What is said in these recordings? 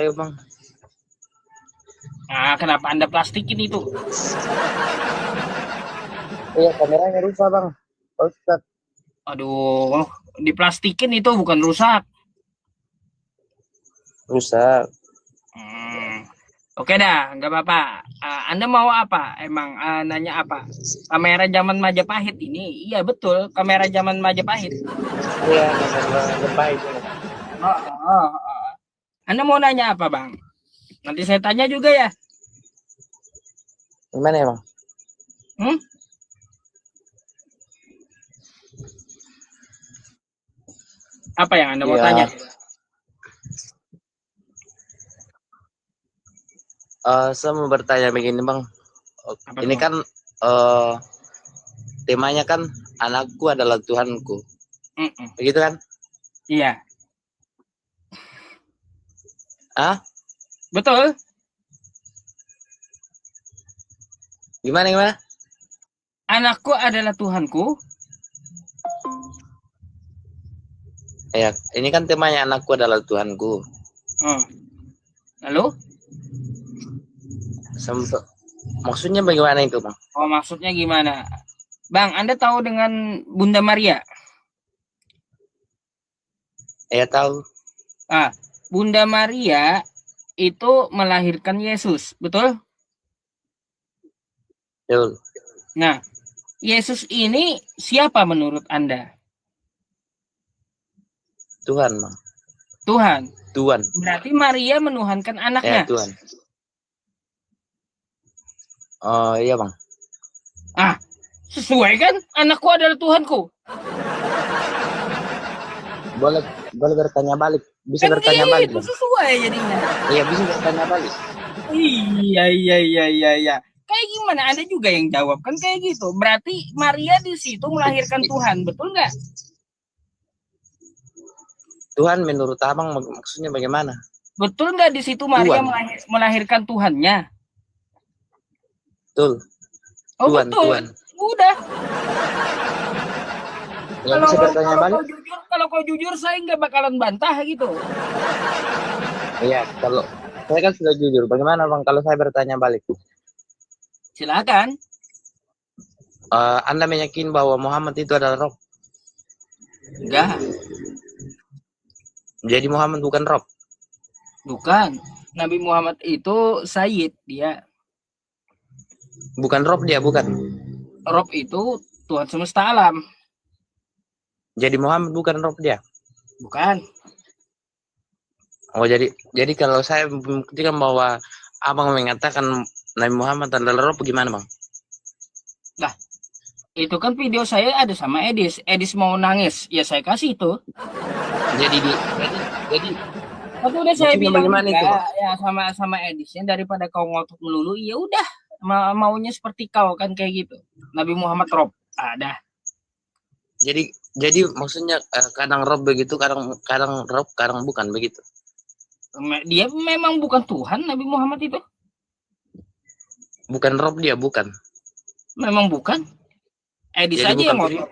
Ayo bang. Nah, kenapa Anda plastikin itu? Iya kameranya rusak bang. Pak Ustadz. Aduh, diplastikin itu bukan rusak. Rusak. Hmm. Oke dah, nggak apa-apa. Anda mau apa? Emang nanya apa? Kamera zaman Majapahit ini? Iya betul, kamera zaman Majapahit. Iya kamera Jepang itu. Oh, oh, oh. Anda mau nanya apa, Bang? Nanti saya tanya juga ya. Gimana ya bang? Hmm? Apa yang Anda mau tanya? Iya. Saya mau bertanya begini bang. Apa Ini tuh? kan temanya kan anakku adalah Tuhanku. Mm-mm. Begitu kan? Iya, Ah? betul. Gimana? Anakku adalah Tuhanku. Ya, ini kan temanya anakku adalah Tuhanku. Oh. Lalu? Sempet, maksudnya bagaimana itu bang? Oh, maksudnya gimana? Bang, Anda tahu dengan Bunda Maria? Ya tahu. Ah, Bunda Maria itu melahirkan Yesus, betul? Betul. Nah, Yesus ini siapa menurut Anda? Tuhan bang. Tuhan. Tuhan. Berarti Maria menuhankan Ya anaknya. Tuhan. Oh iya bang. Ah, sesuai kan? Anakku adalah Tuhanku. Boleh boleh bertanya balik. Bisa Kan bertanya balik gitu, bang. sesuai jadinya. Iya bisa bertanya balik. Iya. Kayak gimana? Anda juga yang jawab kan kayak gitu. Berarti Maria di situ melahirkan Tuhan, betul nggak? Tuhan menurut abang maksudnya bagaimana? Betul nggak di situ Maria Tuhan. melahirkan Tuhannya? Betul. Oh Tuhan betul. Tuhan. Udah. Ya bisa bertanya Kalau balik. kau jujur saya nggak bakalan bantah gitu. Iya kalau saya kan sudah jujur. Bagaimana bang kalau saya bertanya balik? Silakan. Anda meyakini bahwa Muhammad itu adalah Rob. Enggak, Jadi Muhammad bukan Rob. bukan. Nabi Muhammad itu Sayyid, dia. Bukan Rob dia bukan. Rob itu Tuhan semesta alam, Jadi Muhammad bukan Rob dia. bukan. Oh jadi kalau saya membuktikan bahwa abang mengatakan Nabi Muhammad adalah Rob gimana bang? Lah, itu kan video saya ada sama Edis. Edis mau nangis, ya saya kasih itu. Jadi jadi Tapi udah saya maksudnya bilang bagaimana itu bang? juga ya sama Edisnya, daripada kau ngotot melulu, ya udah maunya seperti kau kan kayak gitu. Nabi Muhammad Rob ada. Jadi maksudnya kadang Rob begitu, kadang kadang Rob, kadang bukan begitu. Dia memang bukan Tuhan Nabi Muhammad itu. Bukan Rob dia bukan. Memang bukan. Edis Jadi aja bukan yang ngotot.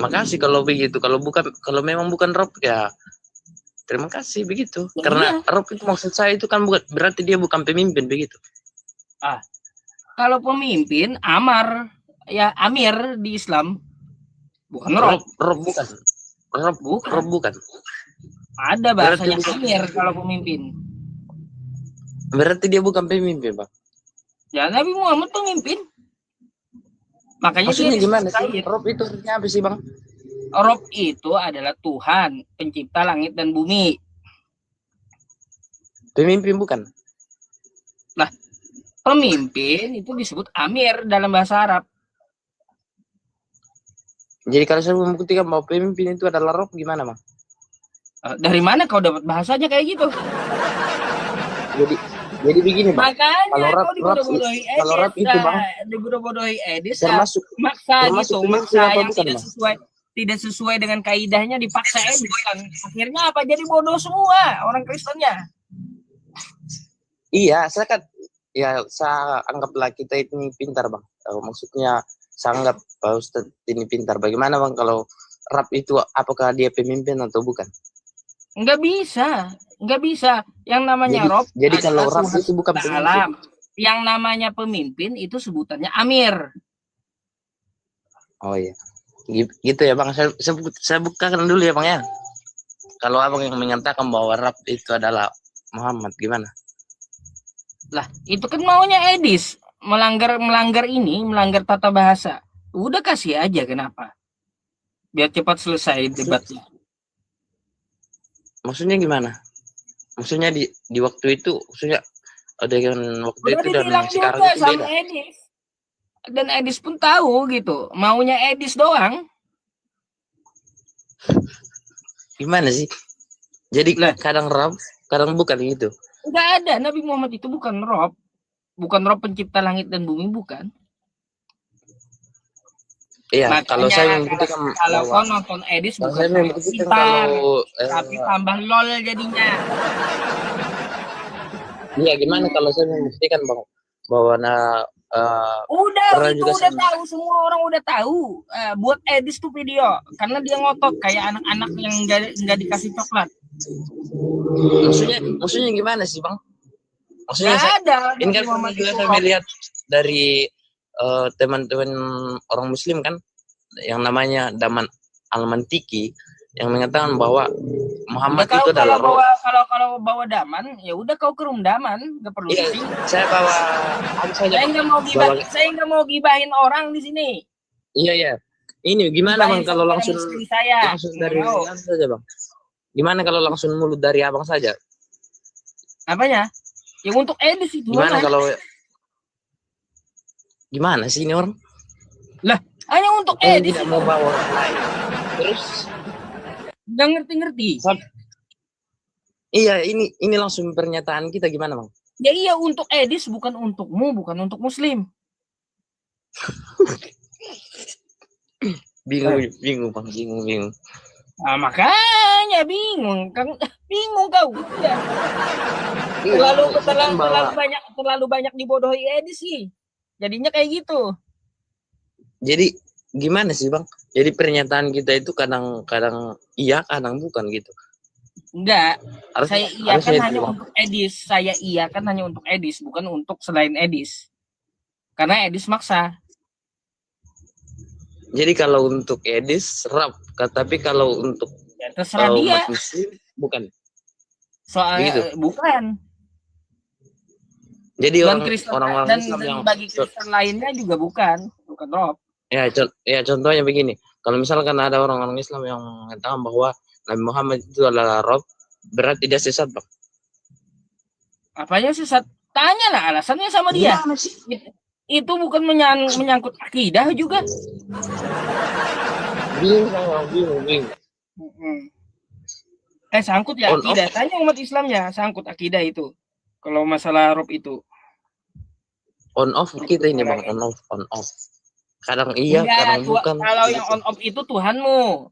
makasih kalau begitu. Kalau memang bukan Rob ya terima kasih begitu. Ya Karena iya. Rob itu maksud saya itu kan bukan berarti dia bukan pemimpin begitu. Ah, kalau pemimpin Amar, ya Amir di Islam, bukan Rob. Rob bukan. Rob Bukan. Rob bukan. Ada Berarti bahasanya bukan. Amir kalau pemimpin. Berarti dia bukan pemimpin, Bang. Ya Nabi Muhammad pemimpin. Makanya dia Maksudnya disebut gimana sih? Sayyid. Rob itu artinya apa sih, Bang? Rob itu adalah Tuhan, pencipta langit dan bumi. Pemimpin bukan? Nah, pemimpin itu disebut Amir dalam bahasa Arab. Jadi kalau saya membuktikan bahwa pemimpin itu adalah Rob gimana, Bang? Dari mana kau dapat bahasanya kayak gitu? Jadi jadi begini, Bang. Makanya Kalau Rob kau dibodoh-bodohi kalau Edis, Rob itu, Bang, dibodoh-bodohi Edis, termasuk maksa termasuk gitu, pemimpin maksa apa yang bukan, Bang? tidak sesuai dengan kaidahnya dipaksa Edis kan. Akhirnya apa? Jadi bodoh semua orang Kristennya. Iya, saya anggaplah kita ini pintar, Bang. Maksudnya saya anggap Pak Ustadz ini pintar. Bagaimana, Bang, kalau Rob itu apakah dia pemimpin atau bukan? Nggak bisa, nggak bisa. Yang namanya Jadi Rob jadi kalau adalah Rab Tuhan itu bukan pencipta pemimpin. alam. Yang namanya pemimpin itu sebutannya Amir. Oh iya. Gitu ya Bang. Saya bukakan dulu ya Bang ya. Kalau Abang yang mengatakan bahwa Rab itu adalah Muhammad, gimana? Lah, itu kan maunya Edis. Melanggar tata bahasa. Udah kasih aja kenapa? Biar cepat selesai debatnya. Maksudnya gimana? Maksudnya di waktu itu, maksudnya dengan waktu Udah itu dan dibilang sekarang juga itu sama beda. Edis. Dan Edis pun tahu gitu. Maunya Edis doang. Gimana sih? Jadi Lah, kadang Rab, kadang bukan gitu. nggak ada. Nabi Muhammad itu bukan Rob. Bukan Rob pencipta langit dan bumi, bukan. Iya, kalau Makanya saya kalau membuktikan kalau bahwa kau nonton Edis kalau bukan saya kayak membuktikan Pintar, kalau tapi tambah lol jadinya. iya gimana kalau saya membuktikan bahwa Udah pernah itu juga udah saya tahu, semua orang udah tahu. Buat Edis tuh video karena dia ngotot kayak anak-anak yang nggak dikasih coklat. maksudnya gimana sih Bang? Maksudnya Nggak saya ada ini Nabi kan pernah Muhammad juga itu saya Rob. melihat dari teman-teman orang Muslim kan yang namanya Daman Al-Mantiki yang mengatakan bahwa Udah Muhammad kau itu adalah roh. kalau bawa daman, ya udah kau ke room daman, nggak perlu Iya, di sini. saya bawa apa saja Bang. Saya nggak mau gibahin orang di sini. Iya ya. Ini gimana Bang Gibahin kalau saudara langsung muslim saya, nggak dari mau. anu saja Bang? Gimana kalau langsung mulut dari Abang saja? Apanya? Ya untuk Edis itu Gimana lah. kalau gimana sih ini orang? Lah, hanya untuk Kalian Edis tidak itu. mau bawa orang lain. Terus Nggak ngerti-ngerti. iya ini langsung pernyataan kita gimana Bang? Ya iya untuk Edis, bukan untukmu, bukan untuk Muslim. Bingung Bang, bingung. Nah, makanya bingung, bingung kau. Ya. Terlalu banyak dibodohi Edis sih. Jadinya kayak gitu. Jadi gimana sih Bang? Jadi pernyataan kita itu kadang-kadang iya, kadang bukan gitu. Enggak. Harusnya Saya iya kan hanya untuk Edis, bukan untuk selain Edis. Karena Edis maksa. Jadi kalau untuk Edis Rab, tapi kalau untuk Ya, terserah dia. umat Muslim bukan. Soalnya bukan. Jadi Dan orang-orang Islam yang bagi Kristen lainnya juga bukan Rob. Ya, contohnya begini. Kalau misalkan ada orang-orang Islam yang mengatakan bahwa Nabi Muhammad itu adalah Rob, berarti dia sesat, Bang. Apanya sesat? Tanyalah alasannya sama dia. Itu bukan menyangkut akidah juga. Bingung. Sangkut ya akidah. Tanya umat Islamnya, sangkut akidah itu. Kalau masalah Rob itu. On off kita ini Bang, on off. Kadang iya, kadang bukan. Kalau yang on off itu Tuhanmu.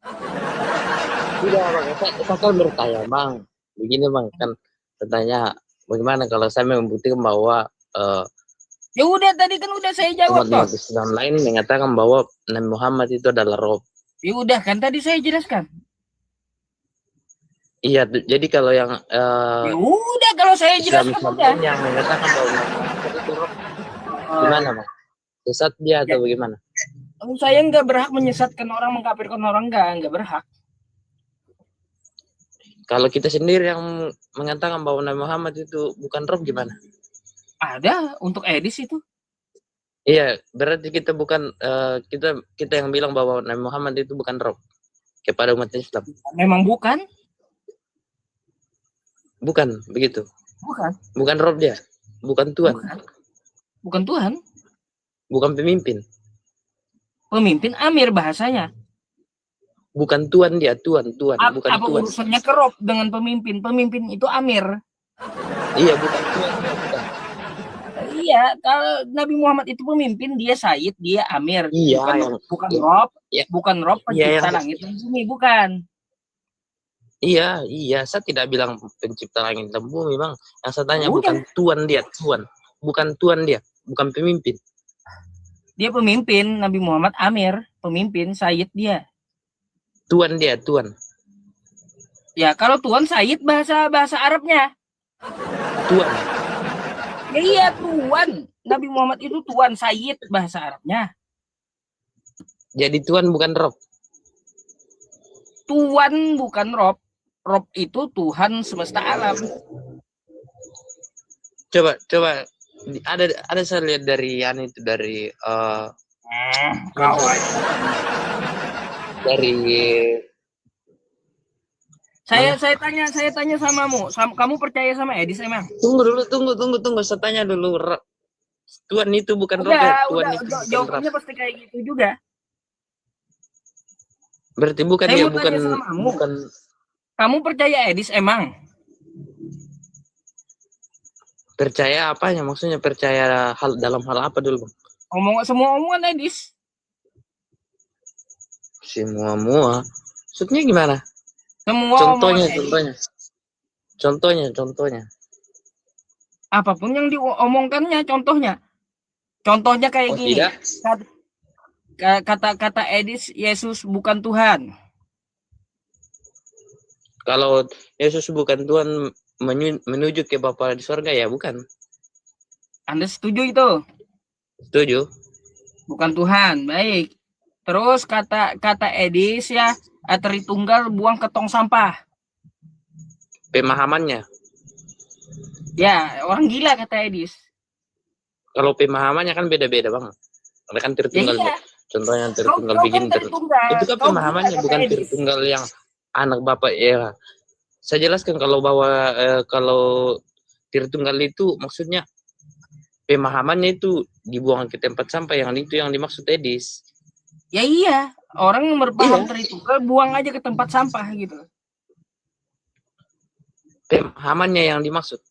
Tidak Bang, saya kan bertanya Bang. Begini Bang, kan bertanya bagaimana kalau saya membuktikan bahwa ya udah tadi kan udah saya jawab umat Islam lain mengatakan bahwa Nabi Muhammad itu adalah Rob. Ya udah kan tadi saya jelaskan. Iya, jadi kalau yang ya udah kalau saya jelaskan udah. Yang mengatakan bahwa Nabi Muhammad itu Rob, gimana Bang? Sesat dia atau bagaimana? Saya nggak berhak menyesatkan orang, mengkafirkan orang, nggak berhak. Kalau kita sendiri yang mengatakan bahwa Nabi Muhammad itu bukan Rob gimana? Ada untuk Edis itu. Iya, berarti kita bukan kita yang bilang bahwa Nabi Muhammad itu bukan Rob kepada umat Islam. Memang bukan? Bukan begitu. Bukan Rob dia, bukan Tuhan. Bukan Tuhan. Bukan pemimpin. Pemimpin Amir bahasanya. Bukan Tuhan dia, Tuhan. Bukan apa Tuhan. Urusannya ke Rob dengan pemimpin? Pemimpin itu Amir. Iya, bukan Tuhan. Iya, kalau Nabi Muhammad itu pemimpin, dia Sayyid, dia Amir. Iya, bukan Rob. Ya. Bukan Rob pencipta langit dan bumi, bukan. Iya, saya tidak bilang pencipta langit dan bumi, Bang. Yang saya tanya bukan Tuhan dia, Tuhan. Bukan Tuhan dia, bukan pemimpin. Dia pemimpin, Nabi Muhammad Amir, pemimpin, Sayyid dia. Tuhan dia, Tuhan. Ya, kalau Tuhan Sayyid bahasa Arabnya. Tuhan. Ya iya, Tuhan. Nabi Muhammad itu Tuhan Sayyid bahasa Arabnya. Jadi Tuhan bukan Rob. Tuhan bukan Rob. Rob itu Tuhan semesta alam. Coba ada saya lihat dari itu dari dari saya tanya samamu. Kamu percaya sama Edis emang? Tunggu. Saya tanya dulu. Tuhan itu bukan Rob ya? Tuhan itu jawabannya pasti kayak gitu juga. Berarti bukan saya dia, bukan. Kamu percaya Edis emang? Percaya apanya? Maksudnya percaya dalam hal apa dulu, Bang? Semua omongan Edis. Semua. Maksudnya gimana? Semua Contohnya. Apapun yang diomongkannya, contohnya kayak gini. Tidak. Kata Edis, Yesus bukan Tuhan. Kalau Yesus bukan Tuhan menuju ke Bapa di surga, ya bukan. Anda setuju itu? Setuju. Bukan Tuhan, baik. Terus kata Edis ya, Tritunggal buang ke tong sampah. Pemahamannya. Ya, orang gila kata Edis. Kalau pemahamannya kan beda-beda, Bang. Ada kan Tritunggal. Ya, iya. Contohnya Tritunggal bikin itu kan pemahamannya bukan Tritunggal yang anak Bapak ya. Saya jelaskan kalau Tritunggal itu maksudnya pemahamannya itu dibuang ke tempat sampah, yang itu yang dimaksud Edis. Ya iya, orang berpaham Tritunggal buang aja ke tempat sampah gitu. Pemahamannya yang dimaksud.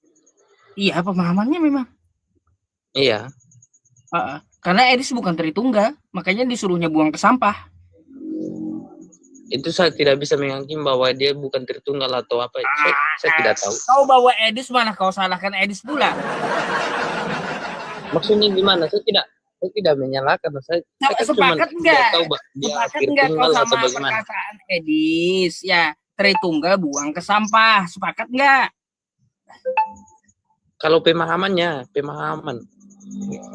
Iya, pemahamannya memang. Iya. Karena Edis bukan Tritunggal, makanya disuruhnya buang ke sampah. Itu saya tidak bisa menghakim bahwa dia bukan Tritunggal atau apa. Saya tidak tahu. Kau bawa Edis, mana kau salahkan Edis pula? Maksudnya gimana? Saya tidak menyalahkan. Saya sepakat enggak? Sepakat enggak kau sama perkataan Edis? Ya, Tritunggal buang ke sampah. Sepakat enggak? Kalau pemahaman.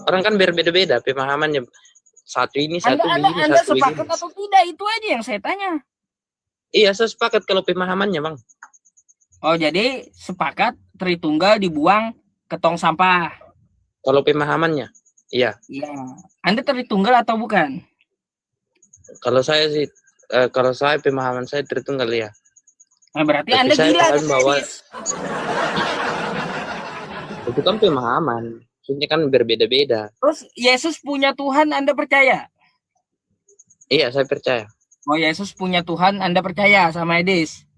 Orang kan berbeda-beda pemahamannya. Satu ini, satu begini, Anda sepakat atau tidak? Itu aja yang saya tanya. Iya, saya sepakat kalau pemahamannya, Bang. Oh, jadi sepakat Tritunggal dibuang ke tong sampah. Kalau pemahamannya, iya. Iya. Anda Tritunggal atau bukan? Kalau saya sih, pemahaman saya Tritunggal ya. Nah, berarti Anda gila kan, bahwa itu kan pemahaman. Maksudnya kan berbeda-beda. Terus Yesus punya Tuhan, Anda percaya? Iya, saya percaya. Oh, Yesus punya Tuhan, Anda percaya sama Edis?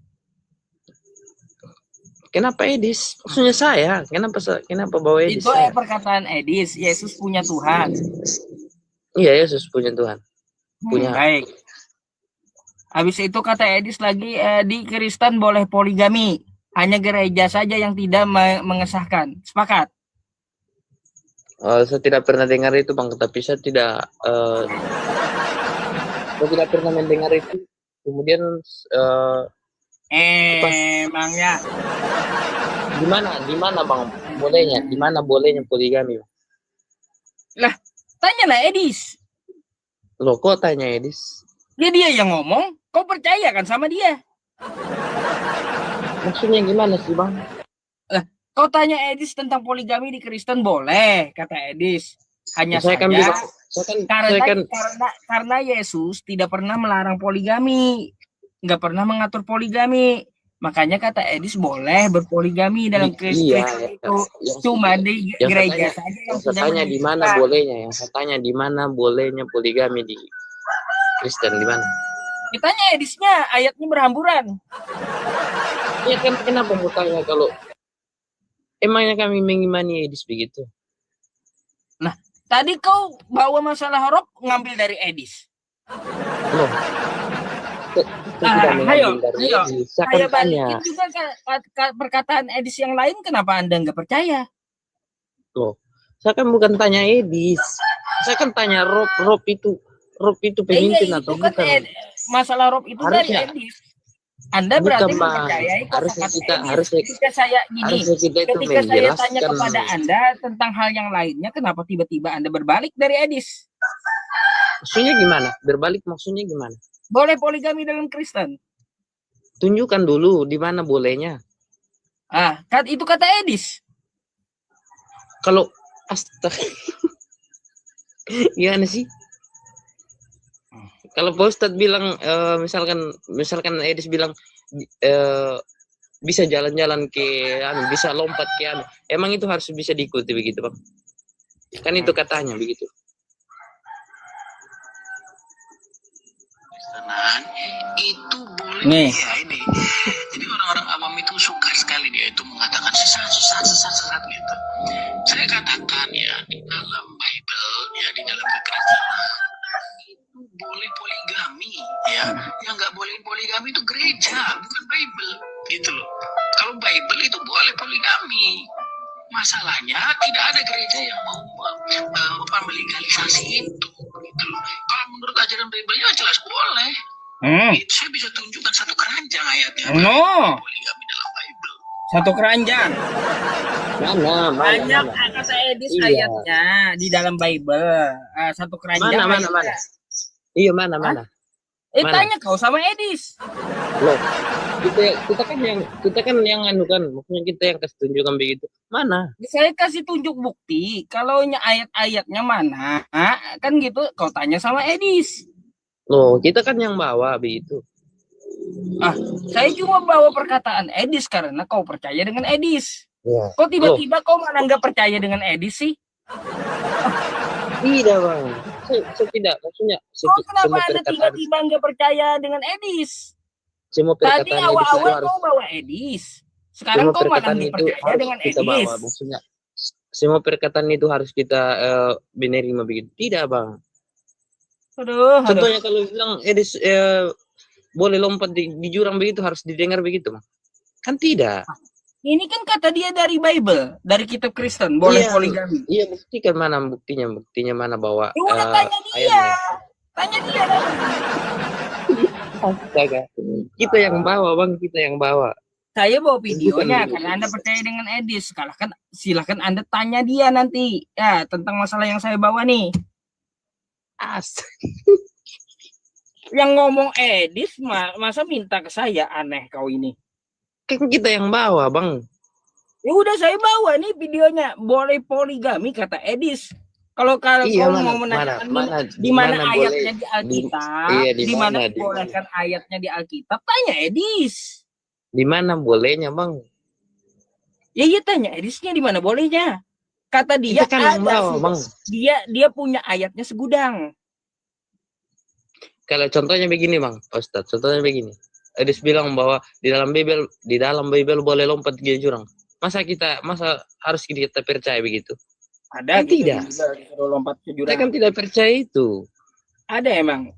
Kenapa Edis? Maksudnya saya. Kenapa bawa Edis? Itu perkataan Edis. Yesus punya Tuhan. Iya, Yesus punya Tuhan. Punya. Baik. Habis itu kata Edis lagi, di Kristen boleh poligami. Hanya gereja saja yang tidak mengesahkan. Sepakat? Saya tidak pernah dengar itu, Bang. Tapi saya tidak pernah mendengar itu. Kemudian emangnya di mana Bang bolehnya? Di mana bolehnya poligami? Lah, tanyalah Edis. Loh, kok tanya Edis? Dia yang ngomong, kau percaya kan sama dia? Maksudnya gimana sih, Bang? Kau tanya Edis tentang poligami di Kristen boleh, kata Edis. Hanya saya saja karena Yesus tidak pernah melarang poligami, nggak pernah mengatur poligami. Makanya kata Edis boleh berpoligami dalam Kristen itu. Cuma di gereja saja yang saya tanya di mana bolehnya. Yang saya tanya di mana bolehnya poligami di Kristen, di mana? Ditanya Edisnya, ayatnya berhamburan. Ya kan, kenapa mau tanya kalau emangnya kami mengimani Edis begitu? Nah, tadi kau bawa masalah Rob ngambil dari Edis. Loh. Ayo balikin juga perkataan Edis yang lain. Kenapa Anda nggak percaya? Loh, saya kan bukan tanya Edis. Saya kan tanya Rob itu pemimpin atau bukan? Masalah Rob itu harusnya, dari Edis. Anda Bukan, berarti Bang. mempercayai Harusnya kata-kata kita Edis. Ketika saya itu ketika saya tanya menjelaskan. kepada Anda tentang hal yang lainnya, kenapa tiba-tiba Anda berbalik dari Edis? Maksudnya gimana? Berbalik maksudnya gimana? Boleh poligami dalam Kristen? Tunjukkan dulu di mana bolehnya. Itu kata Edis. Kalau gimana sih? Kalau Pak Ustadz bilang misalkan Edis bilang bisa jalan-jalan ke bisa lompat ke emang itu harus bisa diikuti begitu, Bang? Kan itu katanya begitu. Itu boleh ya ini. Jadi orang-orang awam itu suka sekali dia itu mengatakan sesat gitu. Saya katakan ya di dalam Bible ya di dalam kekristenan itu boleh poligami ya. Yang nggak boleh poligami itu gereja bukan Bible gitu loh. Kalau Bible itu boleh poligami. Masalahnya tidak ada gereja yang mau melegalisasi itu gitu loh. Kalau menurut ajaran Bible-nya jelas boleh. Itu saya bisa tunjukkan satu keranjang ayatnya. Poligami dalam Bible. Satu keranjang. Mana? Banyak kata Edis ayatnya di dalam Bible. Satu keranjang. Mana? Iya, mana? Tanya kau sama Edis. Loh, kita kan yang anu kan, maksudnya kita yang kasih tunjukkan begitu. Mana? Saya kasih tunjuk bukti. Kalau ayat-ayatnya mana, kan gitu. Kau tanya sama Edis. Loh, kita kan yang bawa begitu. Saya cuma bawa perkataan Edis karena kau percaya dengan Edis. Ya. Kok tiba-tiba kau mana nggak percaya dengan Edis sih? Tidak, Bang. Saya tidak, maksudnya. Kenapa Anda tiba-tiba nggak percaya dengan Edis? Tadi awal-awal kau bawa Edis. Sekarang kau mana nggak percaya dengan Edis? Bawa, maksudnya semua perkataan itu harus kita menerima begitu. Tidak, Bang. Contohnya kalau bilang Edis boleh lompat di jurang begitu harus didengar begitu, Bang. Kan tidak. Ini kan kata dia dari Bible, dari kitab Kristen, boleh poligami. Iya, buktikan mana buktinya? Buktinya mana bahwa udah tanya dia. Tanya dia. Astaga. Kita yang bawa, Bang, kita yang bawa. Saya bawa videonya karena Anda percaya dengan Edis. Silahkan Anda tanya dia nanti ya tentang masalah yang saya bawa nih. Yang ngomong Edis masa minta ke saya, aneh kau ini. Kan kita yang bawa, Bang. Ya udah saya bawa nih videonya, boleh poligami kata Edis. Kalau kau mau menanyakan di mana ayatnya di Alkitab, di mana dibolehkan ayatnya di Alkitab, tanya Edis. Di mana bolehnya, Bang? Ya tanya Edisnya di mana bolehnya. Kata dia kan bawa, Bang. Dia punya ayatnya segudang. Kalau contohnya begini, Bang, Ustadz, contohnya begini. Edis bilang bahwa di dalam Bible boleh lompat ke jurang. Masa harus kita percaya begitu? Ada kan tidak. Disuruh lompat ke jurang. Kita kan tidak percaya itu. Ada emang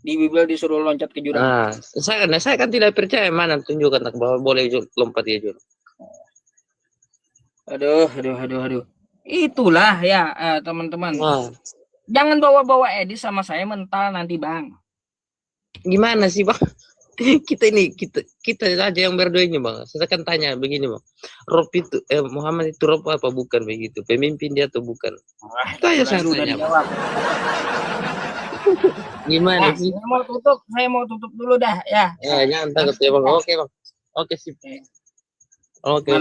di Bible disuruh loncat ke jurang. Saya kan tidak percaya, mana tunjukkan bahwa boleh lompat ke jurang. Aduh. Itulah ya teman-teman. Jangan bawa-bawa Edis sama saya mental nanti, Bang. Gimana sih, Bang? Kita aja yang berdua ini, Bang. Saya akan tanya begini, Bang. Rob itu Muhammad itu Rob apa bukan begitu? Pemimpin dia atau bukan? Tanya saya tanya. Gimana sih? Saya mau tutup dulu dah ya. Jangan takut ya, Bang. Oke, Bang. Oke, sip. Oke.